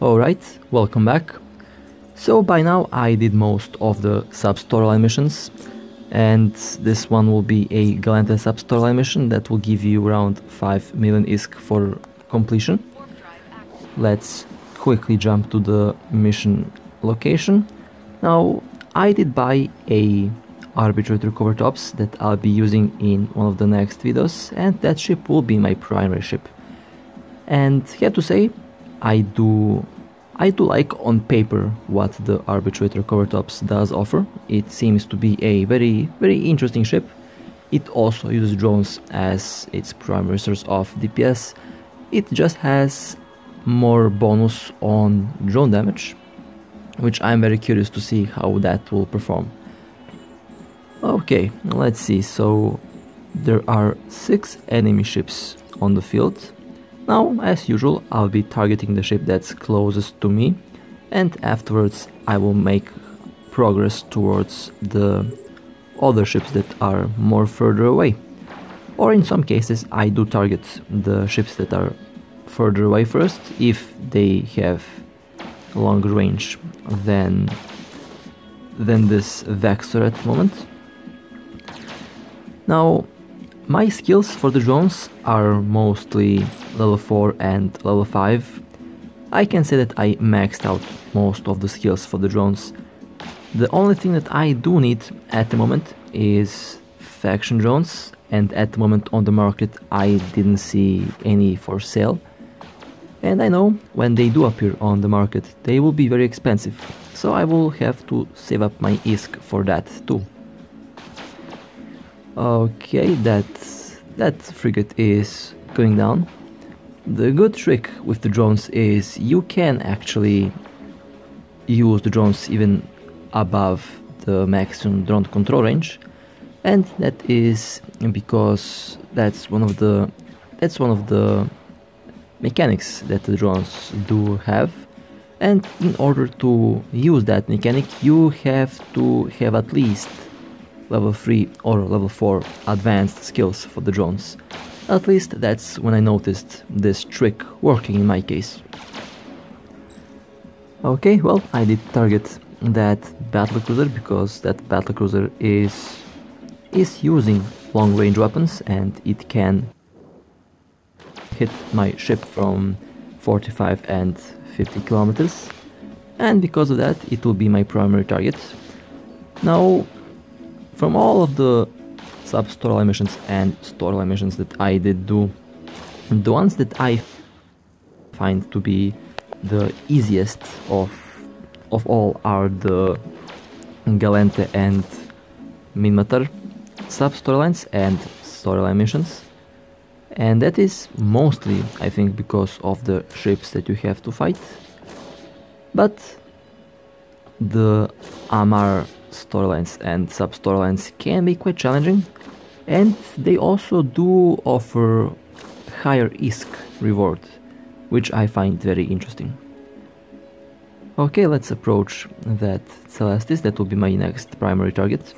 Alright, welcome back. So by now I did most of the sub-storyline missions, and this one will be a Gallente sub-storyline mission that will give you around 5 million ISK for completion. Let's quickly jump to the mission location. Now I did buy a arbitrator cover tops that I'll be using in one of the next videos, and that ship will be my primary ship. And have to say, I do like on paper what the arbitrator cover tops does offer. It seems to be a very interesting ship. It also uses drones as its primary source of DPS. It just has more bonus on drone damage, which I'm very curious to see how that will perform. Okay, let's see. So there are 6 enemy ships on the field. Now, as usual, I'll be targeting the ship that's closest to me, and afterwards I will make progress towards the other ships that are more further away. Or in some cases I do target the ships that are further away first, if they have longer range than this Vexor at the moment. Now, my skills for the drones are mostly level 4 and level 5. I can say that I maxed out most of the skills for the drones. The only thing that I do need at the moment is faction drones, and at the moment on the market I didn't see any for sale. And I know when they do appear on the market they will be very expensive, so I will have to save up my ISK for that too. Okay, that frigate is going down. The good trick with the drones is you can actually use the drones even above the maximum drone control range, and that is because that's one of the mechanics that the drones do have. And in order to use that mechanic you have to have at least level 3 or level 4 advanced skills for the drones. At least that's when I noticed this trick working in my case. Okay, well, I did target that battlecruiser because that battlecruiser is using long range weapons and it can hit my ship from 45 and 50 kilometers, and because of that it will be my primary target. Now, from all of the sub-storyline missions and storyline missions that I did do, the ones that I find to be the easiest of all are the Gallente and Minmatar sub-storylines and storyline missions. And that is mostly, I think, because of the ships that you have to fight. But the Amar storylines and sub-storylines can be quite challenging, and they also do offer higher ISK reward, which I find very interesting. Okay, let's approach that Celestis. That will be my next primary target.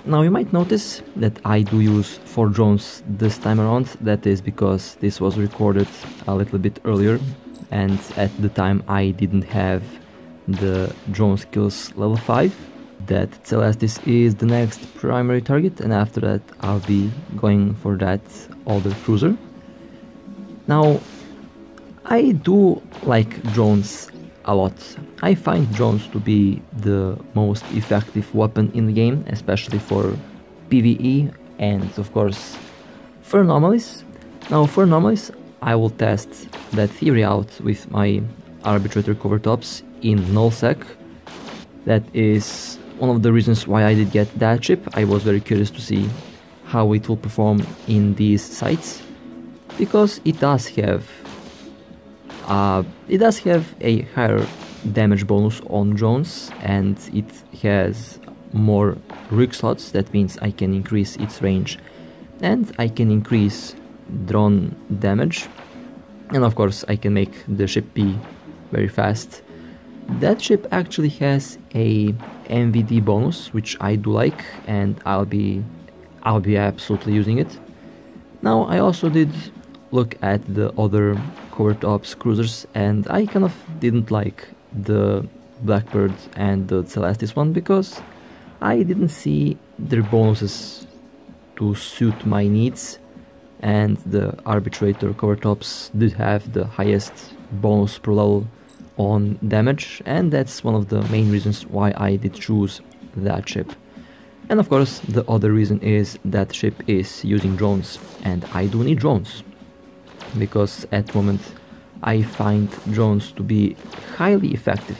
Now you might notice that I do use 4 drones this time around. That is because this was recorded a little bit earlier, and at the time I didn't have the drone skills level 5. That Celestis is the next primary target, and after that I'll be going for that older cruiser. Now, I do like drones a lot. I find drones to be the most effective weapon in the game, especially for PvE and of course for anomalies. Now, for anomalies I will test that theory out with my arbitrator cover tops in nullsec. That is one of the reasons why I did get that ship. I was very curious to see how it will perform in these sites, because it does have a higher damage bonus on drones, and it has more rig slots. That means I can increase its range and I can increase drone damage, and of course I can make the ship be very fast. That ship actually has a MVD bonus, which I do like, and I'll be absolutely using it. Now, I also did look at the other covert ops cruisers, and I kind of didn't like the Blackbird and the Celestis one because I didn't see their bonuses to suit my needs, and the Arbitrator covert ops did have the highest bonus per level on damage, and that's one of the main reasons why I did choose that ship. And of course the other reason is that ship is using drones, and I do need drones because at the moment I find drones to be highly effective.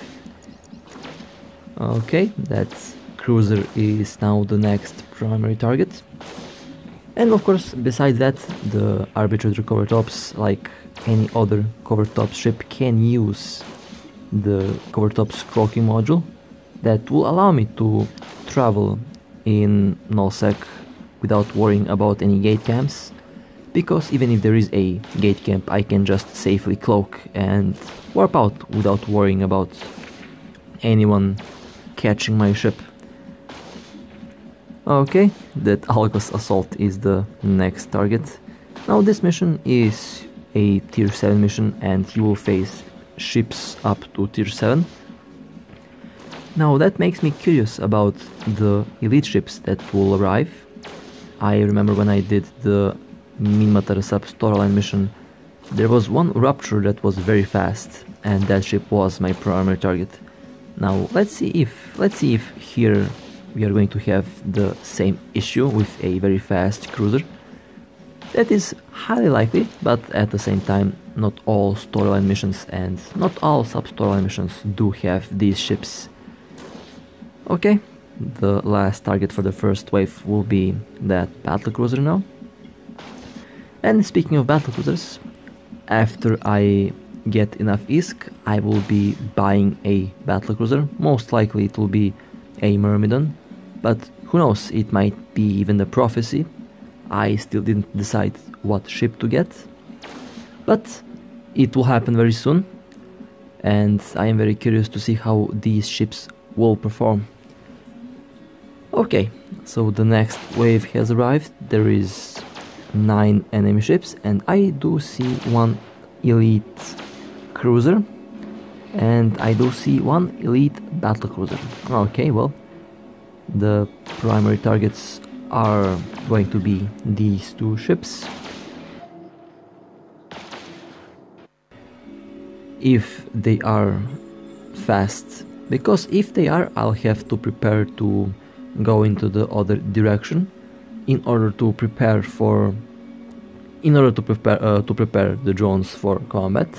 Okay, that cruiser is now the next primary target. And of course, besides that, the Arbitrator covert ops, like any other covert ops ship, can use the covert ops cloaking module that will allow me to travel in nullsec without worrying about any gate camps, because even if there is a gate camp, I can just safely cloak and warp out without worrying about anyone catching my ship. Okay, that Algos Assault is the next target. Now this mission is a tier 7 mission, and you will face ships up to tier 7. Now that makes me curious about the elite ships that will arrive. I remember when I did the Minmatar sub storyline mission, there was one Rupture that was very fast, and that ship was my primary target. Now let's see if here we are going to have the same issue with a very fast cruiser. That is highly likely, but at the same time, not all storyline missions and not all sub-storyline missions do have these ships. Okay, the last target for the first wave will be that battlecruiser now. And speaking of battlecruisers, after I get enough ISK, I will be buying a battlecruiser. Most likely it will be a Myrmidon, but who knows, it might be even the Prophecy. I still didn't decide what ship to get, but it will happen very soon, and I am very curious to see how these ships will perform. Okay, so the next wave has arrived. There is 9 enemy ships, and I do see one elite cruiser, and I do see one elite battlecruiser. Okay, well, the primary targets are going to be these two ships. If they are fast, because if they are, I'll have to prepare to go into the other direction in order to prepare the drones for combat.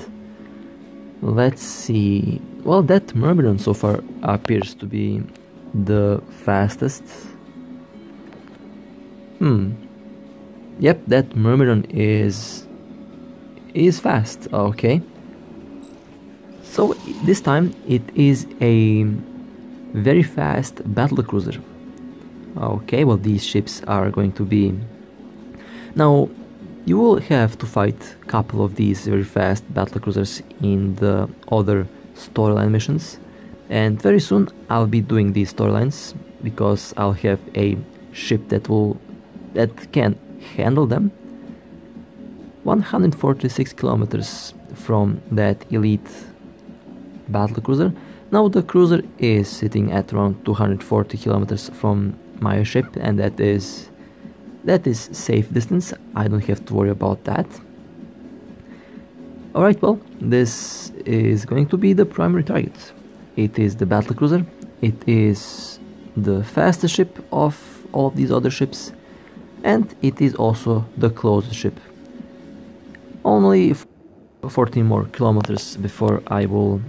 Let's see. Well, that Myrmidon so far appears to be the fastest. Yep, that Myrmidon is fast. Okay. So this time it is a very fast battlecruiser. Okay, well, these ships are going to be... Now, you will have to fight a couple of these very fast battlecruisers in the other storyline missions, and very soon I'll be doing these storylines because I'll have a ship that can handle them. 146 kilometers from that elite battlecruiser. Now the cruiser is sitting at around 240 kilometers from my ship, and that is safe distance. I don't have to worry about that. Alright, well, this is going to be the primary target. It is the battlecruiser. It is the fastest ship of all of these other ships, and it is also the closest ship. Only 14 more kilometers before I will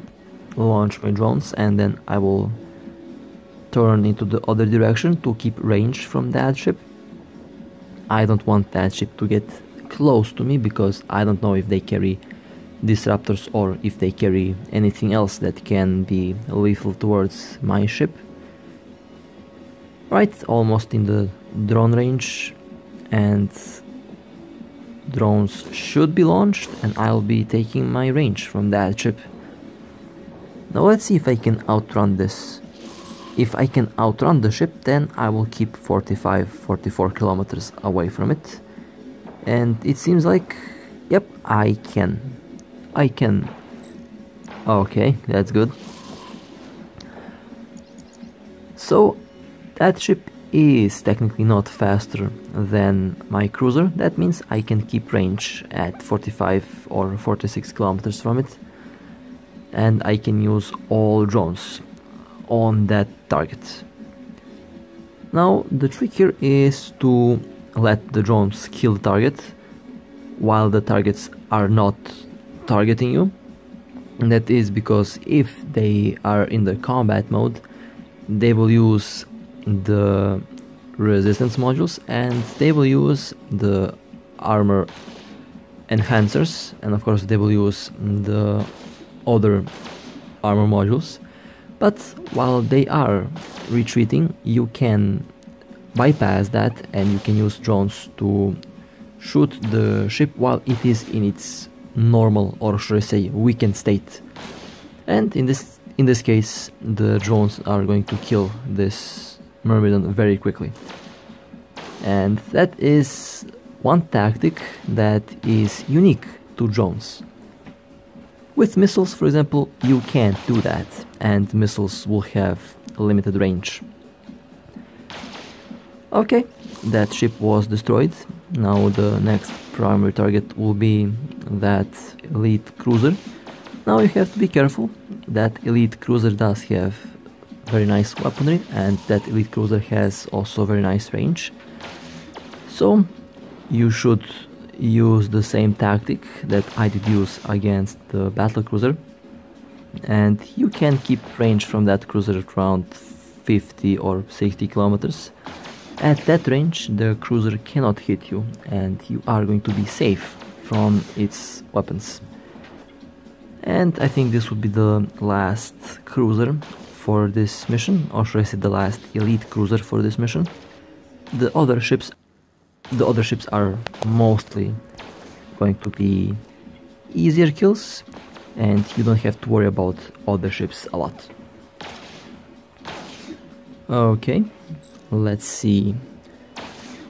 launch my drones, and then I will turn into the other direction to keep range from that ship. I don't want that ship to get close to me because I don't know if they carry disruptors or if they carry anything else that can be lethal towards my ship. Right, almost in the drone range, and drones should be launched, and I'll be taking my range from that ship. Now let's see if I can outrun this. If I can outrun the ship, then I will keep 45-44 kilometers away from it. And it seems like, yep, I can. I can... Okay, that's good. So that ship is technically not faster than my cruiser. That means I can keep range at 45 or 46 kilometers from it, and I can use all drones on that target. Now the trick here is to let the drones kill the target while the targets are not targeting you. And that is because if they are in the combat mode, they will use the resistance modules and they will use the armor enhancers, and of course they will use the other armor modules. But while they are retreating, you can bypass that and you can use drones to shoot the ship while it is in its normal, or should I say weakened state. And in this case the drones are going to kill this Myrmidon very quickly. And that is one tactic that is unique to drones. With missiles, for example, you can't do that, and missiles will have a limited range. Okay, that ship was destroyed. Now the next primary target will be that elite cruiser. Now you have to be careful. That elite cruiser does have very nice weaponry, and that elite cruiser has also very nice range. So you should use the same tactic that I did use against the battle cruiser, and you can keep range from that cruiser around 50 or 60 kilometers. At that range the cruiser cannot hit you and you are going to be safe from its weapons. And I think this would be the last cruiser for this mission, or should I say the last elite cruiser for this mission. The other ships are mostly going to be easier kills, and you don't have to worry about other ships a lot. Okay, let's see.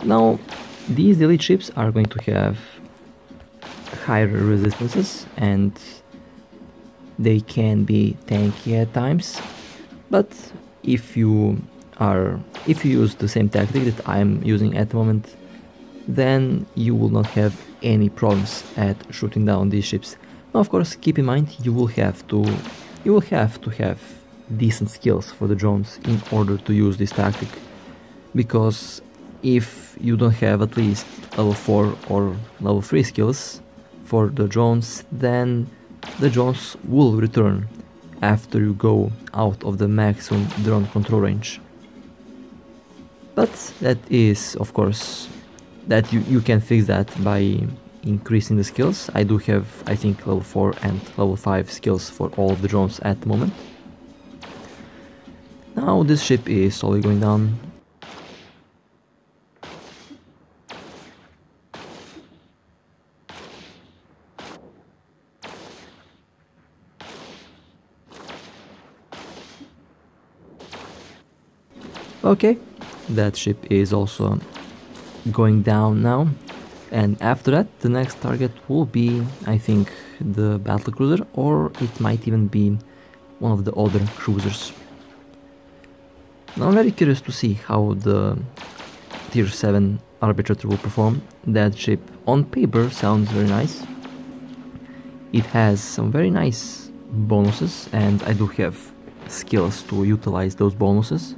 Now these elite ships are going to have higher resistances and they can be tanky at times, but if you use the same tactic that I'm using at the moment, then you will not have any problems at shooting down these ships. Now, of course, keep in mind you will have to have decent skills for the drones in order to use this tactic, because if you don't have at least level 4 or level 3 skills for the drones, then the drones will return after you go out of the maximum drone control range. But that is, of course, that you can fix that by increasing the skills. I do have, I think, level 4 and level 5 skills for all the drones at the moment. Now this ship is slowly going down. Okay, that ship is also going down now, and after that the next target will be, I think, the battle cruiser, or it might even be one of the other cruisers. Now I'm very curious to see how the tier 7 arbitrator will perform. That ship on paper sounds very nice. It has some very nice bonuses, and I do have skills to utilize those bonuses.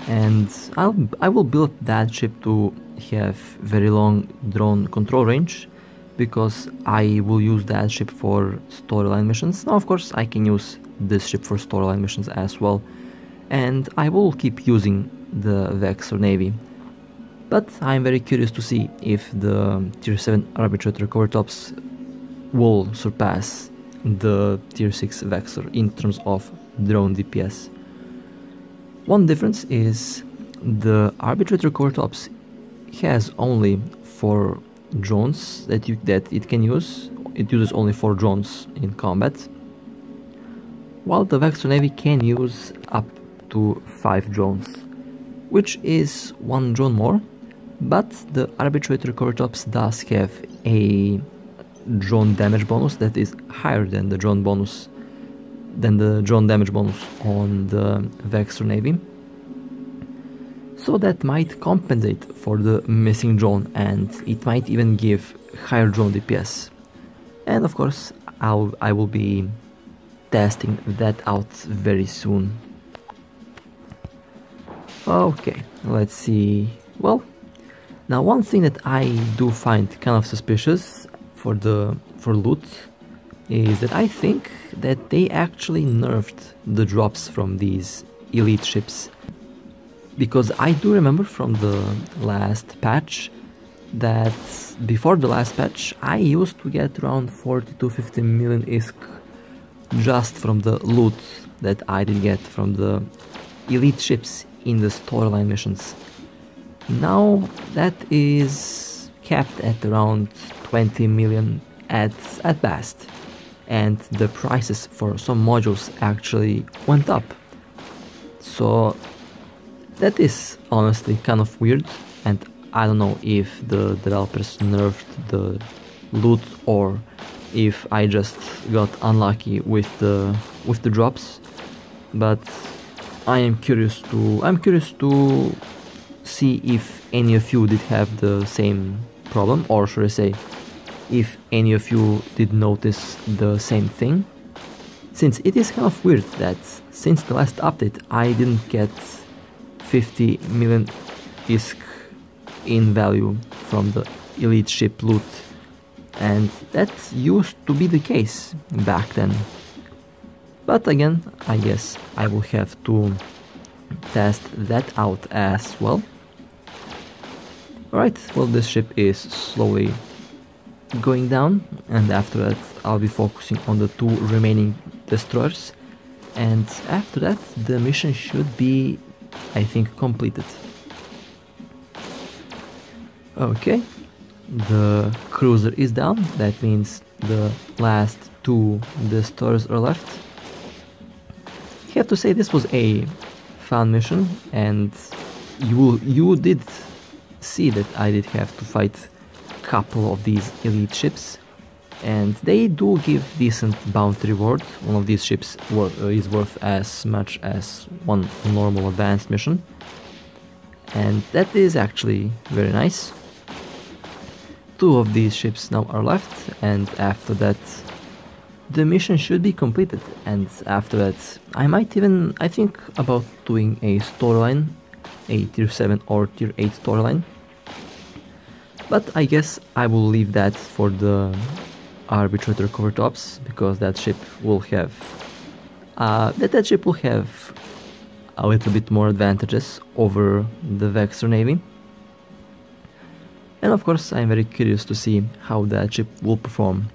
And I will build that ship to have very long drone control range, because I will use that ship for storyline missions. Now, of course, I can use this ship for storyline missions as well, and I will keep using the Vexor Navy. But I'm very curious to see if the tier 7 arbitrator covertops will surpass the tier 6 Vexor in terms of drone DPS. One difference is the arbitrator covertops has only 4 drones that it can use. It uses only 4 drones in combat, while the Vexor Navy can use up to 5 drones, which is 1 drone more. But the arbitrator covertops does have a drone damage bonus that is higher than the drone damage bonus on the Vector Navy. So that might compensate for the missing drone, and it might even give higher drone DPS. And of course, I will be testing that out very soon. Okay, let's see. Well, now one thing that I do find kind of suspicious for loot is that I think that they actually nerfed the drops from these elite ships. Because I do remember from the last patch that before the last patch I used to get around 40 to 50 million ISK just from the loot that I did get from the elite ships in the storyline missions. Now that is capped at around 20 million at best, and the prices for some modules actually went up. So that is honestly kind of weird, and I don't know if the developers nerfed the loot or if I just got unlucky with the drops. But I'm curious to see if any of you did have the same problem, or should I say, if any of you did notice the same thing. Since it is kind of weird that since the last update I didn't get 50 million ISK in value from the elite ship loot, and that used to be the case back then. But again, I guess I will have to test that out as well. Alright, well, this ship is slowly going down, and after that I'll be focusing on the two remaining destroyers, and after that the mission should be, I think, completed. Okay, the cruiser is down, that means the last two destroyers are left. I have to say this was a fun mission, and you did see that I did have to fight a couple of these elite ships, and they do give decent bounty reward. One of these ships is worth as much as one normal advanced mission, and that is actually very nice. Two of these ships now are left, and after that the mission should be completed, and after that I think about doing a storyline, a tier 7 or tier 8 storyline. But I guess I will leave that for the arbitrator covert ops, because that ship will have that ship will have a little bit more advantages over the Vector Navy. And of course I'm very curious to see how that ship will perform.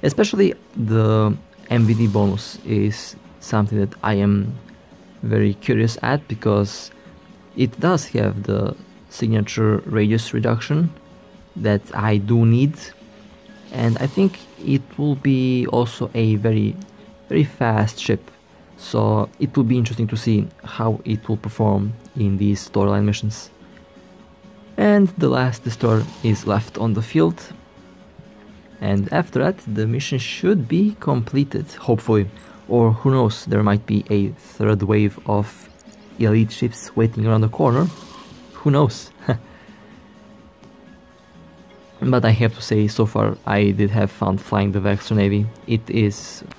Especially the MVD bonus is something that I am very curious at, because it does have the signature radius reduction that I do need, and I think it will be also a very fast ship, so it will be interesting to see how it will perform in these storyline missions. And the last destroyer is left on the field, and after that the mission should be completed, hopefully, or who knows, there might be a third wave of elite ships waiting around the corner, who knows. But I have to say, so far I did have fun flying the Vector Navy.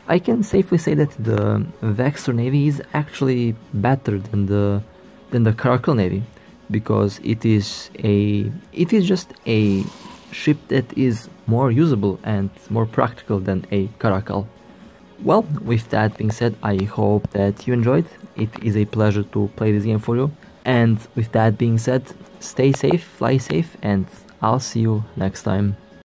I can safely say that the Vector Navy is actually better than the Caracal Navy, because it is just a ship that is more usable and more practical than a Caracal. Well, with that being said, I hope that you enjoyed. It is a pleasure to play this game for you. And with that being said, stay safe, fly safe, and I'll see you next time.